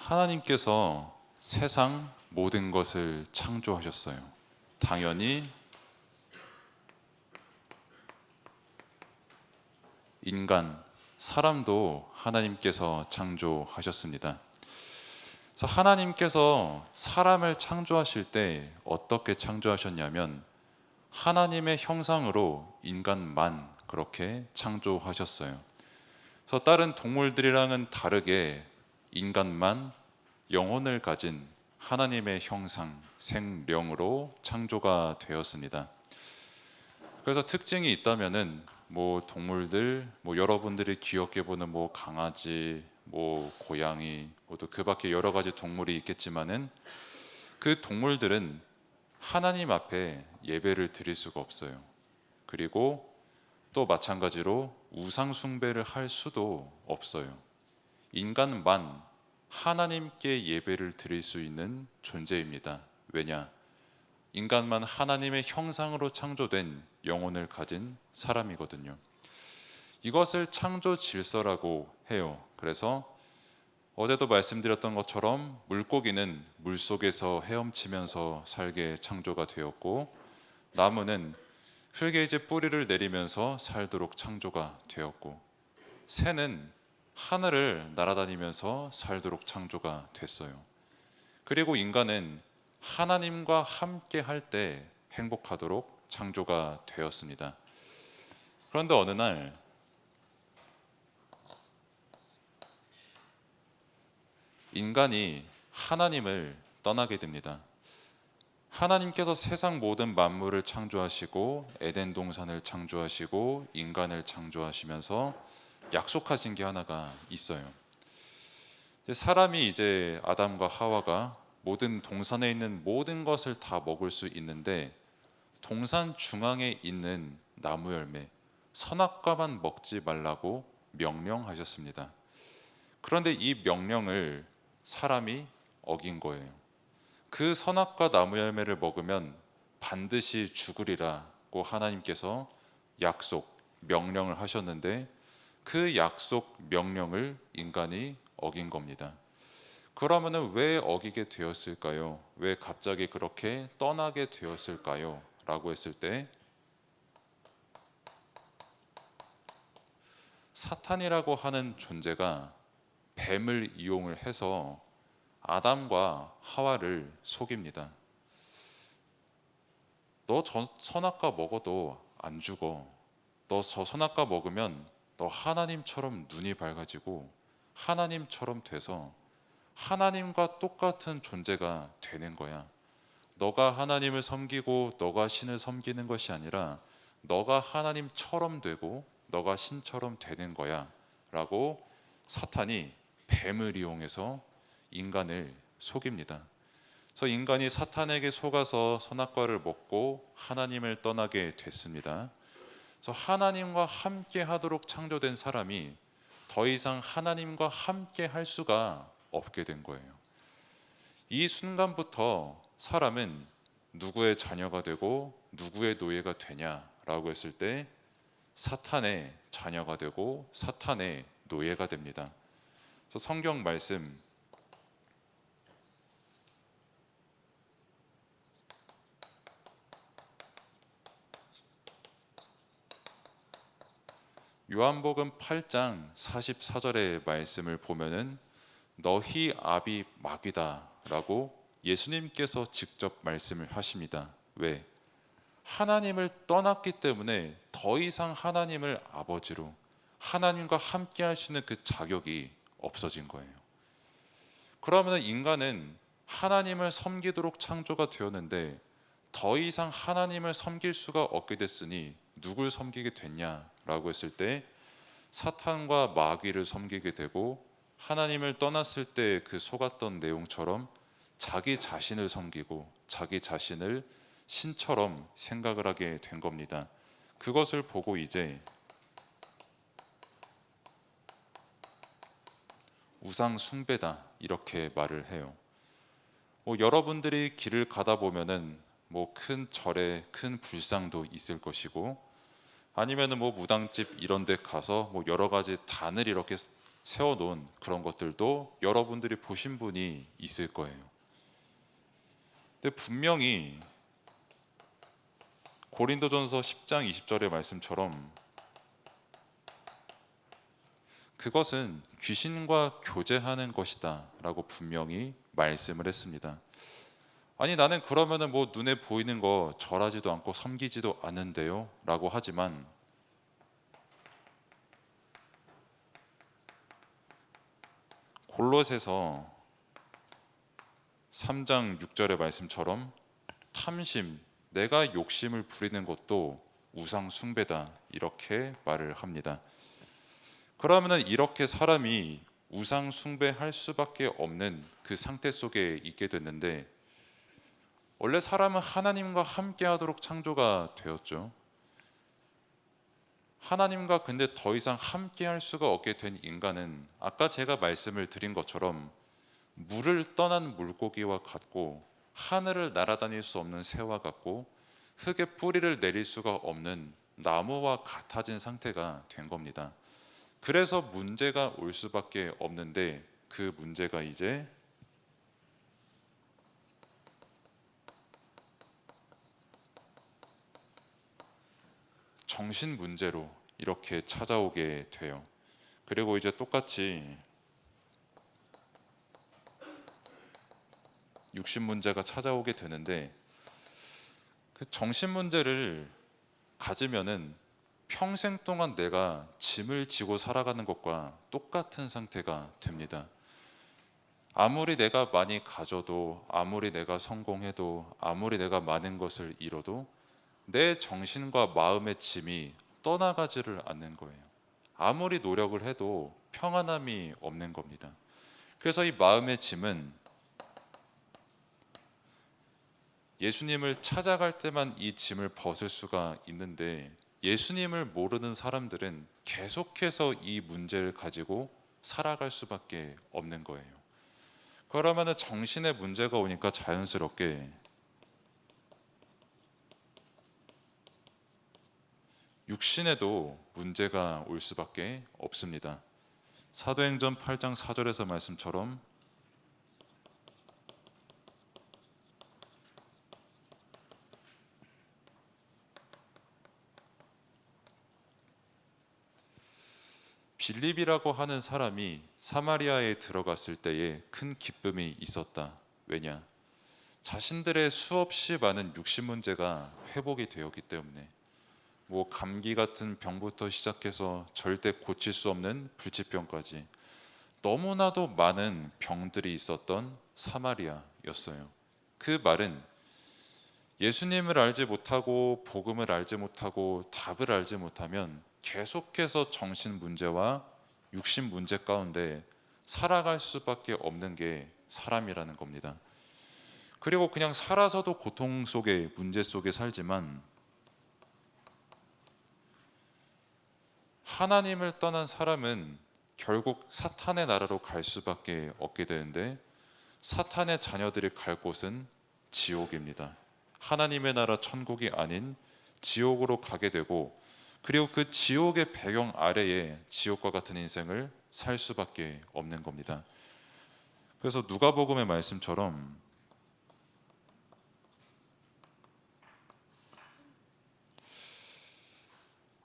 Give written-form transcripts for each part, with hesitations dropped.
하나님께서 세상 모든 것을 창조하셨어요. 당연히 인간, 사람도 하나님께서 창조하셨습니다. 그래서 하나님께서 사람을 창조하실 때 어떻게 창조하셨냐면 하나님의 형상으로 인간만 그렇게 창조하셨어요. 그래서 다른 동물들이랑은 다르게 인간만 영혼을 가진 하나님의 형상, 생명으로 창조가 되었습니다. 그래서 특징이 있다면은 동물들, 여러분들이 귀엽게 보는 강아지, 고양이, 또 그 밖에 여러 가지 동물이 있겠지만은 그 동물들은 하나님 앞에 예배를 드릴 수가 없어요. 그리고 또 마찬가지로 우상 숭배를 할 수도 없어요. 인간만 하나님께 예배를 드릴 수 있는 존재입니다. 왜냐? 인간만 하나님의 형상으로 창조된 영혼을 가진 사람이거든요. 이것을 창조 질서라고 해요. 그래서 어제도 말씀드렸던 것처럼 물고기는 물속에서 헤엄치면서 살게 창조가 되었고, 나무는 흙에 이제 뿌리를 내리면서 살도록 창조가 되었고, 새는 하늘을 날아다니면서 살도록 창조가 됐어요. 그리고 인간은 하나님과 함께 할 때 행복하도록 창조가 되었습니다. 그런데 어느 날 인간이 하나님을 떠나게 됩니다. 하나님께서 세상 모든 만물을 창조하시고 에덴 동산을 창조하시고 인간을 창조하시면서 약속하신 게 하나가 있어요. 사람이 이제 아담과 하와가 모든 동산에 있는 모든 것을 다 먹을 수 있는데 동산 중앙에 있는 나무 열매 선악과만 먹지 말라고 명령하셨습니다. 그런데 이 명령을 사람이 어긴 거예요. 그 선악과 나무 열매를 먹으면 반드시 죽으리라고 하나님께서 약속, 명령을 하셨는데 그 약속, 명령을 인간이 어긴 겁니다. 그러면은 왜 어기게 되었을까요? 왜 갑자기 그렇게 떠나게 되었을까요? 라고 했을 때 사탄이라고 하는 존재가 뱀을 이용을 해서 아담과 하와를 속입니다. 너 저 선악과 먹어도 안 죽어. 너 저 선악과 먹으면 너 하나님처럼 눈이 밝아지고 하나님처럼 돼서 하나님과 똑같은 존재가 되는 거야. 너가 하나님을 섬기고 너가 신을 섬기는 것이 아니라 너가 하나님처럼 되고 너가 신처럼 되는 거야 라고 사탄이 뱀을 이용해서 인간을 속입니다. 그래서 인간이 사탄에게 속아서 선악과를 먹고 하나님을 떠나게 됐습니다. 그래서 하나님과 함께 하도록 창조된 사람이 더 이상 하나님과 함께 할 수가 없게 된 거예요. 이 순간부터 사람은 누구의 자녀가 되고 누구의 노예가 되냐라고 했을 때 사탄의 자녀가 되고 사탄의 노예가 됩니다. 그래서 성경 말씀 요한복음 8장 44절의 말씀을 보면은 너희 아비 마귀다라고 예수님께서 직접 말씀을 하십니다. 왜? 하나님을 떠났기 때문에 더 이상 하나님을 아버지로 하나님과 함께 할 수 있는 그 자격이 없어진 거예요. 그러면 인간은 하나님을 섬기도록 창조가 되었는데 더 이상 하나님을 섬길 수가 없게 됐으니 누굴 섬기게 됐냐라고 했을 때 사탄과 마귀를 섬기게 되고 하나님을 떠났을 때 그 속았던 내용처럼 자기 자신을 섬기고 자기 자신을 신처럼 생각을 하게 된 겁니다. 그것을 보고 이제 우상 숭배다 이렇게 말을 해요. 여러분들이 길을 가다 보면은 큰 절에 큰 불상도 있을 것이고 아니면은 무당집 이런 데 가서 여러 가지 단을 이렇게 세워놓은 그런 것들도 여러분들이 보신 분이 있을 거예요. 근데 분명히 고린도전서 10장 20절의 말씀처럼 그것은 귀신과 교제하는 것이다 라고 분명히 말씀을 했습니다. 아니 나는 그러면은 뭐 눈에 보이는 거 절하지도 않고 섬기지도 않는데요 라고 하지만 골로새서 3장 6절의 말씀처럼 탐심, 내가 욕심을 부리는 것도 우상 숭배다 이렇게 말을 합니다. 그러면은 이렇게 사람이 우상 숭배할 수밖에 없는 그 상태 속에 있게 됐는데 원래 사람은 하나님과 함께하도록 창조가 되었죠. 하나님과 근데 더 이상 함께할 수가 없게 된 인간은 아까 제가 말씀을 드린 것처럼 물을 떠난 물고기와 같고 하늘을 날아다닐 수 없는 새와 같고 흙에 뿌리를 내릴 수가 없는 나무와 같아진 상태가 된 겁니다. 그래서 문제가 올 수밖에 없는데 그 문제가 이제 정신 문제로 이렇게 찾아오게 돼요. 그리고 이제 똑같이 육신 문제가 찾아오게 되는데 그 정신 문제를 가지면은 평생 동안 내가 짐을 지고 살아가는 것과 똑같은 상태가 됩니다. 아무리 내가 많이 가져도 아무리 내가 성공해도 아무리 내가 많은 것을 이뤄도 내 정신과 마음의 짐이 떠나가지를 않는 거예요. 아무리 노력을 해도 평안함이 없는 겁니다. 그래서 이 마음의 짐은 예수님을 찾아갈 때만 이 짐을 벗을 수가 있는데 예수님을 모르는 사람들은 계속해서 이 문제를 가지고 살아갈 수밖에 없는 거예요. 그러면은 정신의 문제가 오니까 자연스럽게 육신에도 문제가 올 수밖에 없습니다. 사도행전 8장 4절에서 말씀처럼 빌립이라고 하는 사람이 사마리아에 들어갔을 때에 큰 기쁨이 있었다. 왜냐? 자신들의 수없이 많은 육신 문제가 회복이 되었기 때문에 뭐 감기 같은 병부터 시작해서 절대 고칠 수 없는 불치병까지 너무나도 많은 병들이 있었던 사마리아였어요. 그 말은 예수님을 알지 못하고 복음을 알지 못하고 답을 알지 못하면 계속해서 정신 문제와 육신 문제 가운데 살아갈 수밖에 없는 게 사람이라는 겁니다. 그리고 그냥 살아서도 고통 속에 문제 속에 살지만 하나님을 떠난 사람은 결국 사탄의 나라로 갈 수밖에 없게 되는데 사탄의 자녀들이 갈 곳은 지옥입니다. 하나님의 나라 천국이 아닌 지옥으로 가게 되고 그리고 그 지옥의 배경 아래에 지옥과 같은 인생을 살 수밖에 없는 겁니다. 그래서 누가복음의 말씀처럼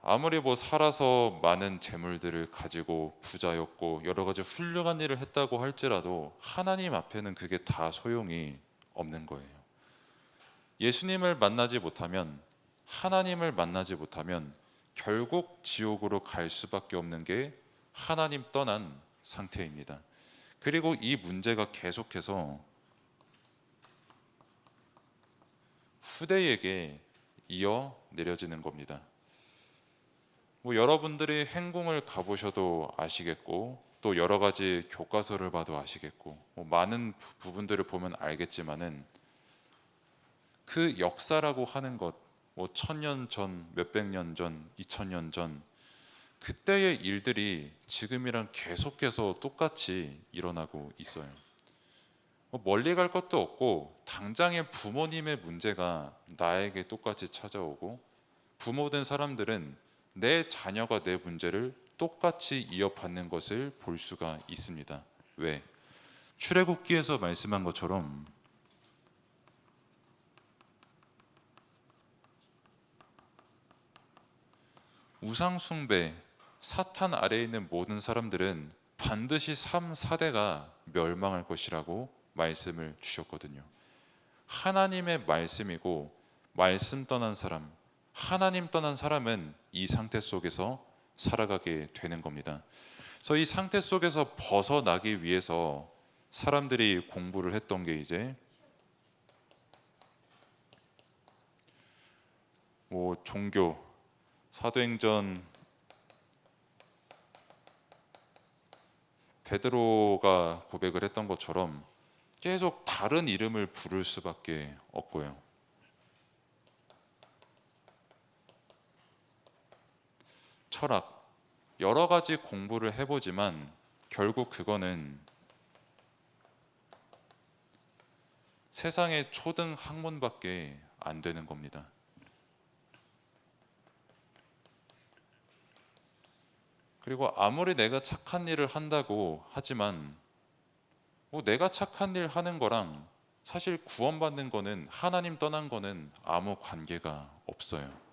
아무리 뭐 살아서 많은 재물들을 가지고 부자였고 여러 가지 훌륭한 일을 했다고 할지라도 하나님 앞에는 그게 다 소용이 없는 거예요. 예수님을 만나지 못하면 하나님을 만나지 못하면 결국 지옥으로 갈 수밖에 없는 게 하나님 떠난 상태입니다. 그리고 이 문제가 계속해서 후대에게 이어 내려지는 겁니다. 뭐 여러분들이 행궁을 가보셔도 아시겠고 또 여러 가지 교과서를 봐도 아시겠고 뭐 많은 부분들을 보면 알겠지만은 그 역사라고 하는 것, 뭐 1000년 전, 몇백 년 전, 2000년 전 그때의 일들이 지금이랑 계속해서 똑같이 일어나고 있어요. 뭐 멀리 갈 것도 없고 당장의 부모님의 문제가 나에게 똑같이 찾아오고 부모된 사람들은 내 자녀가 내 문제를 똑같이 이어받는 것을 볼 수가 있습니다. 왜? 출애굽기에서 말씀한 것처럼 우상 숭배, 사탄 아래에 있는 모든 사람들은 반드시 3, 4대가 멸망할 것이라고 말씀을 주셨거든요. 하나님의 말씀이고 말씀 떠난 사람, 하나님 떠난 사람은 이 상태 속에서 살아가게 되는 겁니다. 그래서 이 상태 속에서 벗어나기 위해서 사람들이 공부를 했던 게 이제 종교, 사도행전 베드로가 고백을 했던 것처럼 계속 다른 이름을 부를 수밖에 없고요. 철학, 여러 가지 공부를 해보지만 결국 그거는 세상의 초등 학문밖에 안 되는 겁니다. 그리고 아무리 내가 착한 일을 한다고 하지만 내가 착한 일 하는 거랑 사실 구원받는 거는 하나님 떠난 거는 아무 관계가 없어요.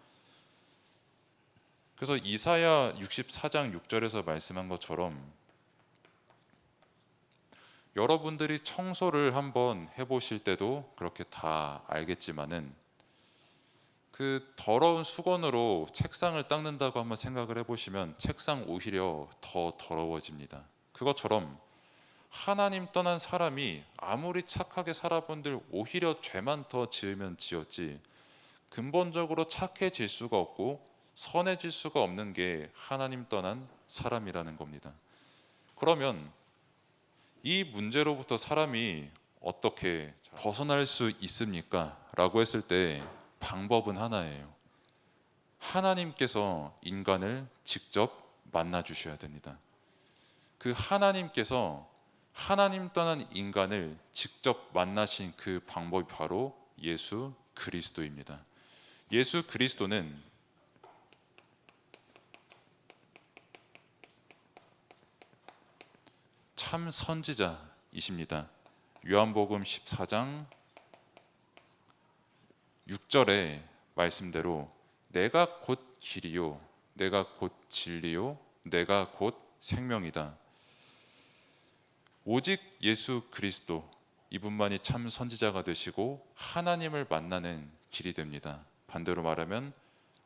그래서 이사야 64장 6절에서 말씀한 것처럼 여러분들이 청소를 한번 해보실 때도 그렇게 다 알겠지만은 그 더러운 수건으로 책상을 닦는다고 한번 생각을 해보시면 책상 오히려 더 더러워집니다. 그것처럼 하나님 떠난 사람이 아무리 착하게 살아본들 오히려 죄만 더 지으면 지었지 근본적으로 착해질 수가 없고 선해질 수가 없는 게 하나님 떠난 사람이라는 겁니다. 그러면 이 문제로부터 사람이 어떻게 벗어날 수 있습니까? 라고 했을 때 방법은 하나예요. 하나님께서 인간을 직접 만나 주셔야 됩니다. 그 하나님께서 하나님 떠난 인간을 직접 만나신 그 방법이 바로 예수 그리스도입니다. 예수 그리스도는 참 선지자이십니다. 요한복음 14장 6절의 말씀대로 내가 곧 길이요 내가 곧 진리요 내가 곧 생명이다. 오직 예수 그리스도 이분만이 참 선지자가 되시고 하나님을 만나는 길이 됩니다. 반대로 말하면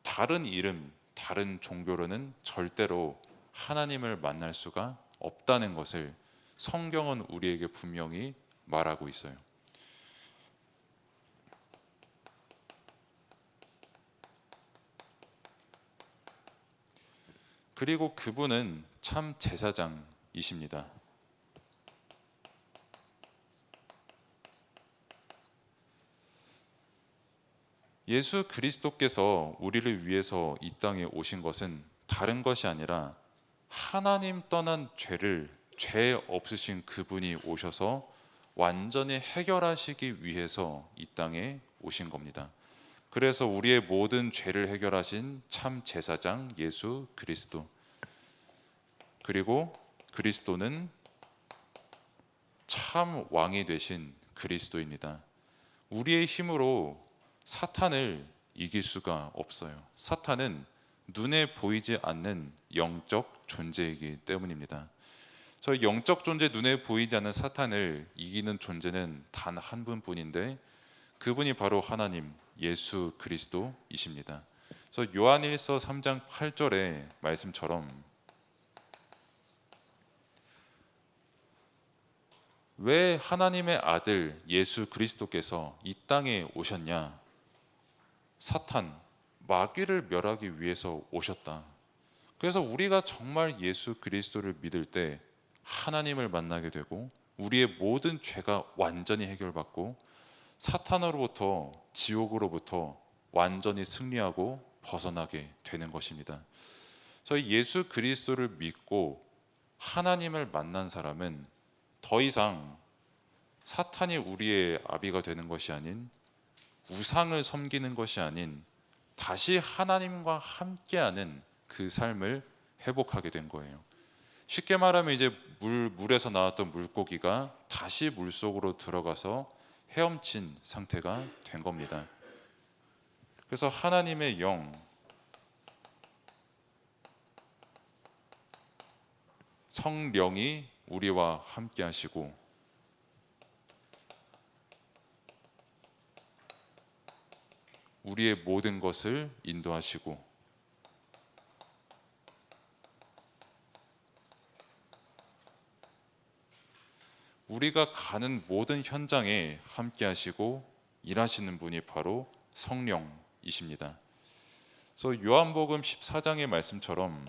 다른 이름, 다른 종교로는 절대로 하나님을 만날 수가 없다는 것을 성경은 우리에게 분명히 말하고 있어요. 그리고 그분은 참 제사장이십니다. 예수 그리스도께서 우리를 위해서 이 땅에 오신 것은 다른 것이 아니라 하나님 떠난 죄 없으신 그분이 오셔서 완전히 해결하시기 위해서 이 땅에 오신 겁니다. 그래서 우리의 모든 죄를 해결하신 참 제사장 예수 그리스도, 그리고 그리스도는 참 왕이 되신 그리스도입니다. 우리의 힘으로 사탄을 이길 수가 없어요. 사탄은 눈에 보이지 않는 영적 존재이기 때문입니다. 저희 영적 존재, 눈에 보이지 않는 사탄을 이기는 존재는 단 한 분뿐인데 그분이 바로 하나님 예수 그리스도이십니다. 그래서 요한일서 3장 8절의 말씀처럼 왜 하나님의 아들 예수 그리스도께서 이 땅에 오셨냐? 사탄, 마귀를 멸하기 위해서 오셨다. 그래서 우리가 정말 예수 그리스도를 믿을 때 하나님을 만나게 되고 우리의 모든 죄가 완전히 해결받고 사탄으로부터, 지옥으로부터 완전히 승리하고 벗어나게 되는 것입니다. 저희 예수 그리스도를 믿고 하나님을 만난 사람은 더 이상 사탄이 우리의 아비가 되는 것이 아닌, 우상을 섬기는 것이 아닌 다시 하나님과 함께하는 그 삶을 회복하게 된 거예요. 쉽게 말하면 이제 물에서 나왔던 물고기가 다시 물속으로 들어가서 헤엄친 상태가 된 겁니다. 그래서 하나님의 영, 성령이 우리와 함께 하시고 우리의 모든 것을 인도하시고 우리가 가는 모든 현장에 함께 하시고 일하시는 분이 바로 성령이십니다. 그래서 요한복음 14장의 말씀처럼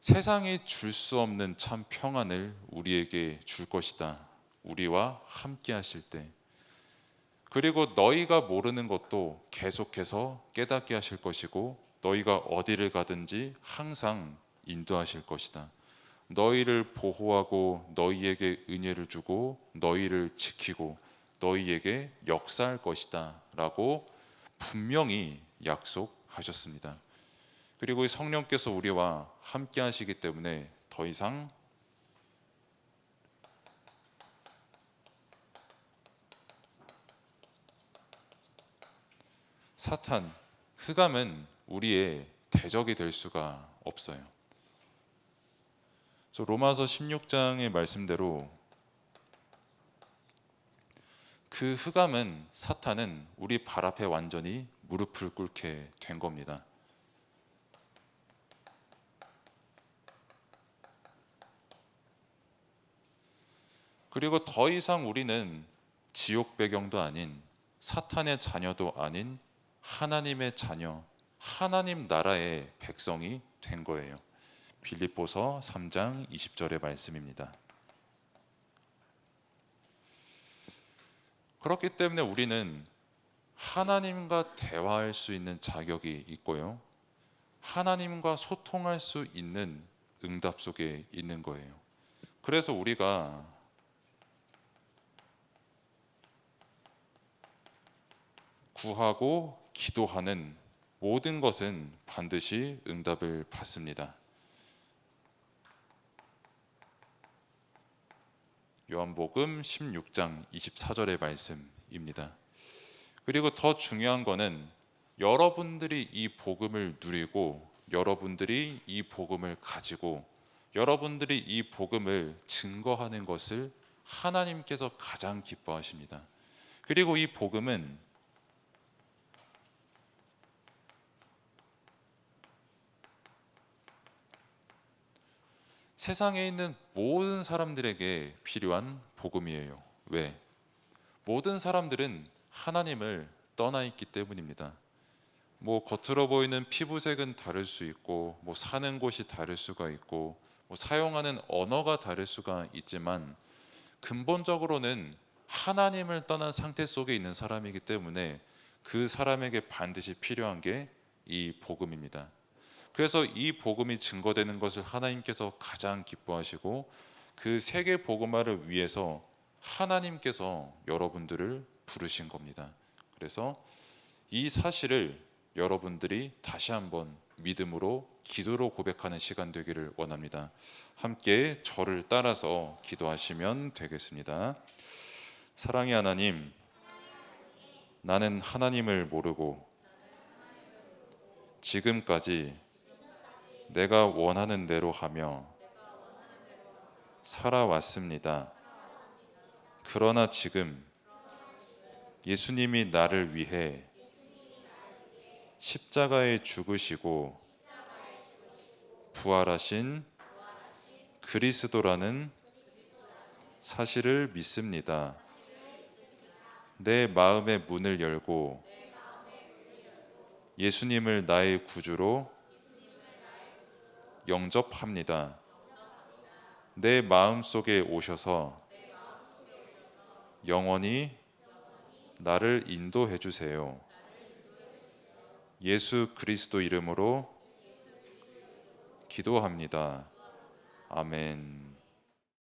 세상이 줄 수 없는 참 평안을 우리에게 줄 것이다. 우리와 함께 하실 때. 그리고 너희가 모르는 것도 계속해서 깨닫게 하실 것이고 너희가 어디를 가든지 항상 인도하실 것이다. 너희를 보호하고 너희에게 은혜를 주고 너희를 지키고 너희에게 역사할 것이다 라고 분명히 약속하셨습니다. 그리고 이 성령께서 우리와 함께 하시기 때문에 더 이상 사탄, 흑암은 우리의 대적이 될 수가 없어요. 그래서 로마서 16장의 말씀대로 그 흑암은, 사탄은 우리 발 앞에 완전히 무릎을 꿇게 된 겁니다. 그리고 더 이상 우리는 지옥 배경도 아닌 사탄의 자녀도 아닌 하나님의 자녀, 하나님 나라의 백성이 된 거예요. 빌립보서 3장 20절의 말씀입니다. 그렇기 때문에 우리는 하나님과 대화할 수 있는 자격이 있고요. 하나님과 소통할 수 있는 응답 속에 있는 거예요. 그래서 우리가 구하고 기도하는 모든 것은 반드시 응답을 받습니다. 요한복음 16장 24절의 말씀입니다. 그리고 더 중요한 거는 여러분들이 이 복음을 누리고 여러분들이 이 복음을 가지고 여러분들이 이 복음을 증거하는 것을 하나님께서 가장 기뻐하십니다. 그리고 이 복음은 세상에 있는 모든 사람들에게 필요한 복음이에요. 왜? 모든 사람들은 하나님을 떠나 있기 때문입니다. 뭐 겉으로 보이는 피부색은 다를 수 있고 뭐 사는 곳이 다를 수가 있고 뭐 사용하는 언어가 다를 수가 있지만 근본적으로는 하나님을 떠난 상태 속에 있는 사람이기 때문에 그 사람에게 반드시 필요한 게 이 복음입니다. 그래서 이 복음이 증거되는 것을 하나님께서 가장 기뻐하시고 그 세계 복음화를 위해서 하나님께서 여러분들을 부르신 겁니다. 그래서 이 사실을 여러분들이 다시 한번 믿음으로 기도로 고백하는 시간 되기를 원합니다. 함께 저를 따라서 기도하시면 되겠습니다. 사랑의 하나님, 나는 하나님을 모르고 지금까지 내가 원하는 대로 하며 살아왔습니다. 그러나 지금 예수님이 나를 위해 십자가에 죽으시고 부활하신 그리스도라는 사실을 믿습니다. 내 마음의 문을 열고 예수님을 나의 구주로 영접합니다. 내 마음 속에 오셔서 영원히 나를 인도해 주세요. 예수 그리스도 이름으로 기도합니다. 아멘.